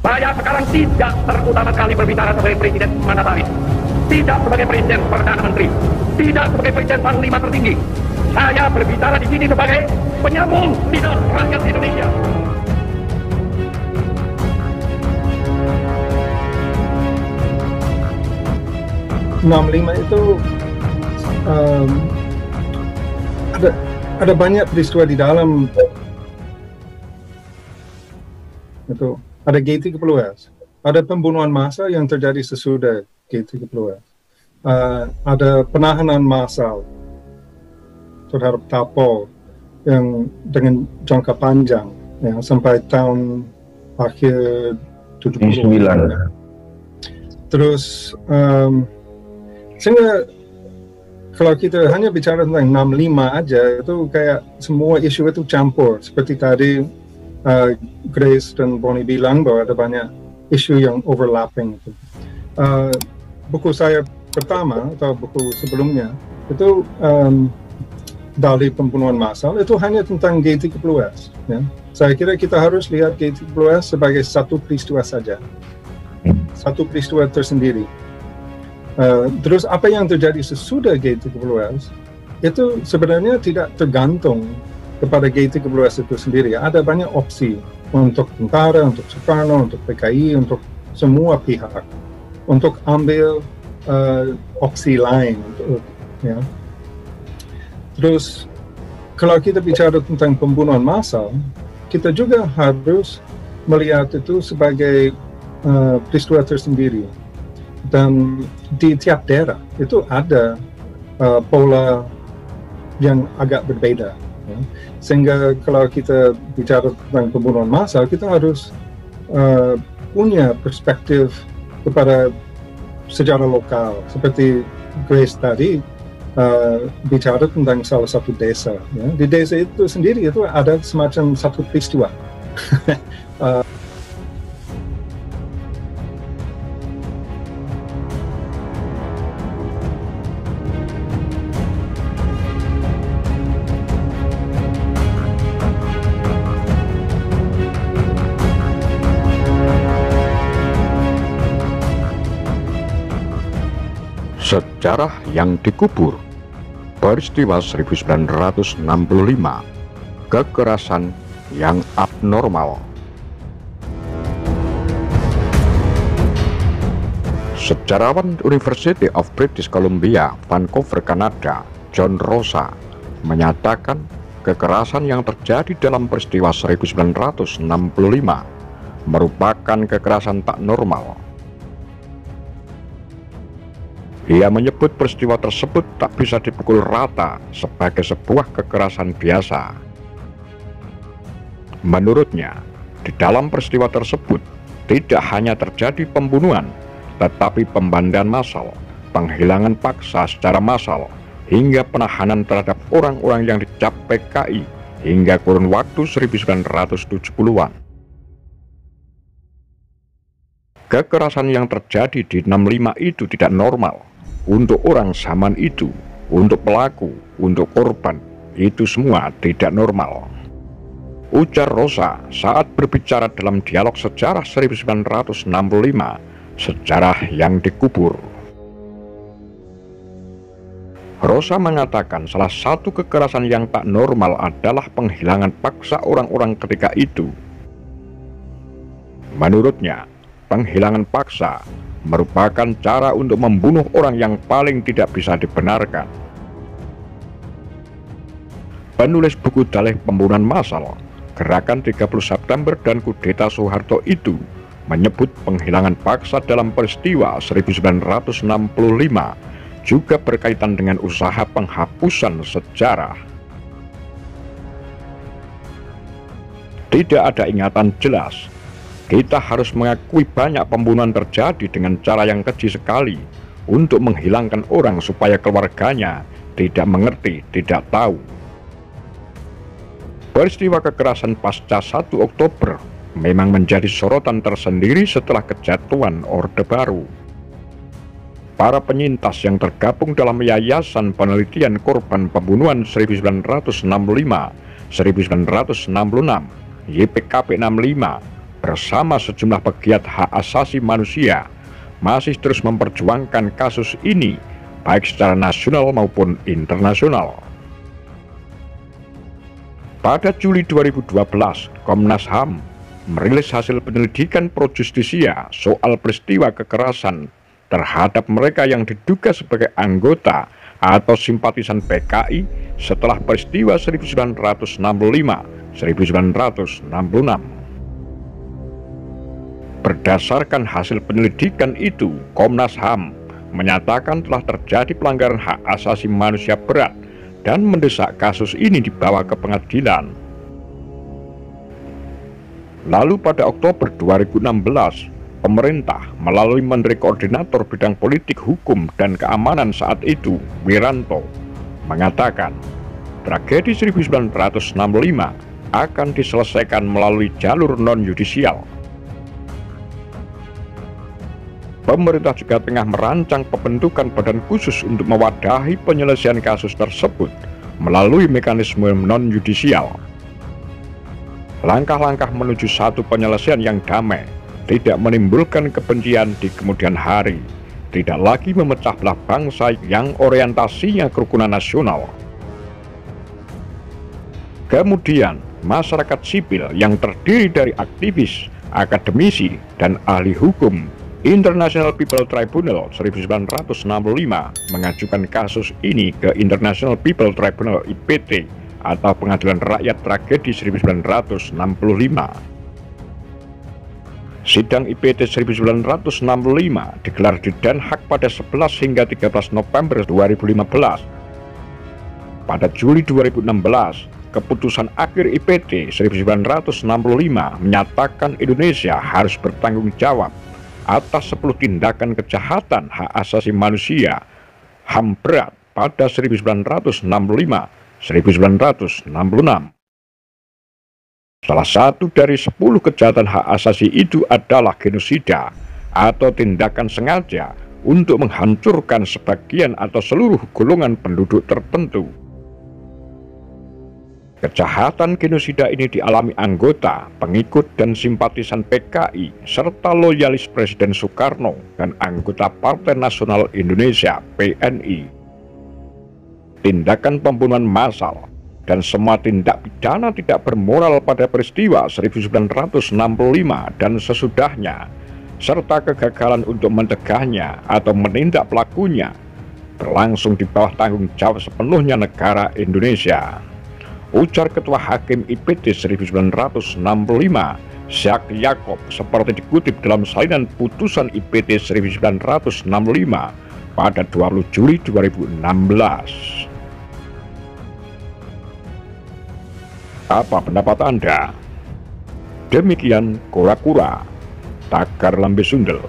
Saya sekarang tidak terutama sekali berbicara sebagai presiden mandataris, tidak sebagai presiden perdana menteri, tidak sebagai presiden panglima tertinggi. Saya berbicara di sini sebagai penyambung lidah rakyat Indonesia. Lima itu ada banyak peristiwa di dalam itu. Ada G30S, ada pembunuhan massa yang terjadi sesudah G30S, ada penahanan massal terhadap Tapol yang dengan jangka panjang ya, sampai tahun akhir 79. Terus sehingga kalau kita hanya bicara tentang 65 aja, itu kayak semua isu itu campur. Seperti tadi Grace dan Bonnie bilang bahwa ada banyak isu yang overlapping. Buku saya pertama atau buku sebelumnya itu dari pembunuhan massal itu hanya tentang G30S. Ya. Saya kira kita harus lihat G30S sebagai satu peristiwa saja, satu peristiwa tersendiri. Terus apa yang terjadi sesudah G30S itu sebenarnya tidak tergantung kepada G30S itu sendiri. Ada banyak opsi untuk tentara, untuk Soekarno, untuk PKI, untuk semua pihak untuk ambil opsi lain. Ya. Terus kalau kita bicara tentang pembunuhan massal, kita juga harus melihat itu sebagai peristiwa tersendiri. Dan di tiap daerah itu ada pola yang agak berbeda. Ya. Sehingga kalau kita bicara tentang pembunuhan massal, kita harus punya perspektif kepada sejarah lokal. Seperti Grace tadi bicara tentang salah satu desa. Ya. Di desa itu sendiri itu ada semacam satu peristiwa. Sejarah yang dikubur. Peristiwa 1965. Kekerasan yang abnormal. Sejarawan University of British Columbia, Vancouver, Kanada, John Rosa menyatakan kekerasan yang terjadi dalam peristiwa 1965 merupakan kekerasan tak normal. Ia menyebut peristiwa tersebut tak bisa dipukul rata sebagai sebuah kekerasan biasa. Menurutnya, di dalam peristiwa tersebut tidak hanya terjadi pembunuhan, tetapi pembantaian massal, penghilangan paksa secara massal, hingga penahanan terhadap orang-orang yang dicap PKI hingga kurun waktu 1970-an. Kekerasan yang terjadi di 65 itu tidak normal. Untuk orang zaman itu, untuk pelaku, untuk korban, itu semua tidak normal. Ujar Rosa saat berbicara dalam dialog sejarah 1965, sejarah yang dikubur. Rosa mengatakan salah satu kekerasan yang tak normal adalah penghilangan paksa orang-orang ketika itu. Menurutnya, penghilangan paksa merupakan cara untuk membunuh orang yang paling tidak bisa dibenarkan. Penulis buku Dalih Pembunuhan Massal, Gerakan 30 September dan Kudeta Soeharto itu menyebut penghilangan paksa dalam peristiwa 1965 juga berkaitan dengan usaha penghapusan sejarah. Tidak ada ingatan jelas. Kita harus mengakui banyak pembunuhan terjadi dengan cara yang keji sekali untuk menghilangkan orang supaya keluarganya tidak mengerti, tidak tahu. Peristiwa kekerasan pasca 1 Oktober memang menjadi sorotan tersendiri setelah kejatuhan Orde Baru. Para penyintas yang tergabung dalam Yayasan Penelitian Korban Pembunuhan 1965, 1966, YPKP 65, bersama sejumlah pegiat hak asasi manusia masih terus memperjuangkan kasus ini baik secara nasional maupun internasional. Pada Juli 2012, Komnas HAM merilis hasil penyelidikan Pro Justisia soal peristiwa kekerasan terhadap mereka yang diduga sebagai anggota atau simpatisan PKI setelah peristiwa 1965-1966. Berdasarkan hasil penyelidikan itu, Komnas HAM menyatakan telah terjadi pelanggaran hak asasi manusia berat dan mendesak kasus ini dibawa ke pengadilan. Lalu pada Oktober 2016, pemerintah melalui Menteri Koordinator Bidang Politik, Hukum, dan Keamanan saat itu, Wiranto, mengatakan tragedi 1965 akan diselesaikan melalui jalur non-yudisial. Pemerintah juga tengah merancang pembentukan badan khusus untuk mewadahi penyelesaian kasus tersebut melalui mekanisme non-yudisial. Langkah-langkah menuju satu penyelesaian yang damai, tidak menimbulkan kebencian di kemudian hari, tidak lagi memecah belah bangsa yang orientasinya kerukunan nasional. Kemudian, masyarakat sipil yang terdiri dari aktivis, akademisi, dan ahli hukum International People Tribunal 1965 mengajukan kasus ini ke International People Tribunal IPT atau Pengadilan Rakyat Tragedi 1965. Sidang IPT 1965 digelar di Den Haag pada 11 hingga 13 November 2015. Pada Juli 2016, keputusan akhir IPT 1965 menyatakan Indonesia harus bertanggung jawab atas 10 tindakan kejahatan hak asasi manusia HAM berat pada 1965-1966. Salah satu dari 10 kejahatan hak asasi itu adalah genosida atau tindakan sengaja untuk menghancurkan sebagian atau seluruh golongan penduduk tertentu. Kejahatan genosida ini dialami anggota, pengikut, dan simpatisan PKI, serta loyalis Presiden Soekarno dan anggota Partai Nasional Indonesia (PNI). Tindakan pembunuhan massal dan semua tindak pidana tidak bermoral pada peristiwa 1965 dan sesudahnya, serta kegagalan untuk mencegahnya atau menindak pelakunya, berlangsung di bawah tanggung jawab sepenuhnya negara Indonesia, ujar Ketua Hakim IPT 1965, Syak Yakob, seperti dikutip dalam salinan putusan IPT 1965 pada 20 Juli 2016. Apa pendapat Anda? Demikian Kura-Kura, Tagar Lambe Sundel.